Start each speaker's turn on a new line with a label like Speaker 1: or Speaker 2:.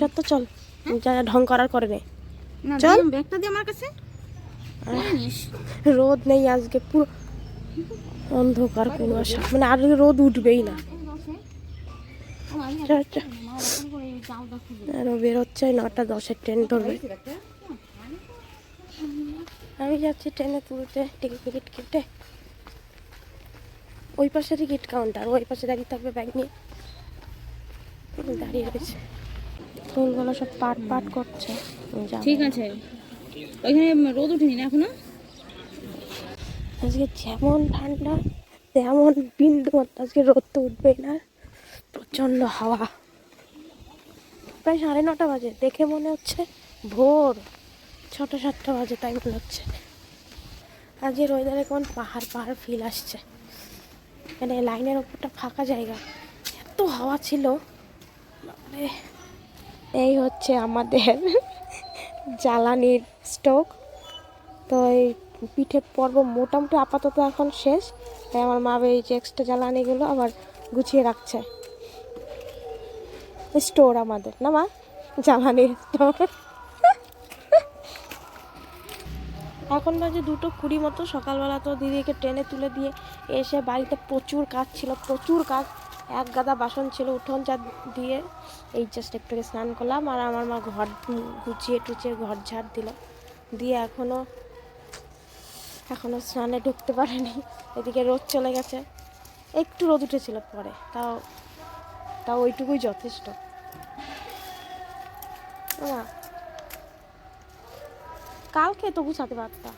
Speaker 1: সত্য চল, যা ঢং করার করে নে।
Speaker 2: না
Speaker 1: চল।
Speaker 2: ব্যাগটা দিয়ে আমার কাছে
Speaker 1: রোদ নেই আজকে, পুরো অন্ধকার কুয়াশা, মানে আর রোদ উঠবেই না। আরো বেরোচ্ছে, 9:10 ট্রেন ধরবে। আমি যাচ্ছি ট্রেনে তুলতে, টিকিট কেটে। ওই পাশে টিকিট কাউন্টার, ওই পাশে দাঁড়িয়ে থাকবে ব্যাগ নিয়ে, দাঁড়িয়ে রয়েছে। ফুলগুলো সব পাট পাট করছে।
Speaker 2: ঠিক আছে, ওইখানে রোদ উঠেনি না এখনো।
Speaker 1: আজকে যেমন ঠান্ডা তেমন বিন্দু মাত্র, আজকে রোদ তো উঠবেই না, প্রচণ্ড হাওয়া। প্রায় 9:30 বাজে, দেখে মনে হচ্ছে ভোর 6টা-7টা বাজে, তাই মনে হচ্ছে। আজকের ওয়েদারে কোন পাহাড় পাহাড় ফিল আসছে, মানে লাইনের ওপরটা ফাঁকা জায়গা, এত হাওয়া ছিল। মানে এই হচ্ছে আমাদের জ্বালানির স্টোভ। তো এই পিঠে পর্ব মোটামুটি আপাতত এখন শেষ, তাই আমার মা এই যে এক্সট্রা জ্বালানিগুলো আবার গুছিয়ে রাখছে। স্টোর আমাদের না মা, জ্বালানির স্টোর। এখন বাজে 2:20 মতো। সকালবেলা তো দিদিকে ট্রেনে তুলে দিয়ে এসে বাড়িতে প্রচুর কাজ ছিল, প্রচুর কাজ। এক গাদা বাসন ছিল, উঠোন ঝাড় দিয়ে এই জাস্ট একটু স্নান করলাম, আর আমার মা ঘর গুছিয়ে টুচিয়ে ঘর ঝাড় দিল, দিয়ে এখনও স্নানে ঢুকতে পারেনি। এদিকে রোদ চলে গেছে, একটু রোদ উঠেছিল পরে, তাও ওইটুকুই যথেষ্ট। কালকে তবু ছাড়তে পারতাম।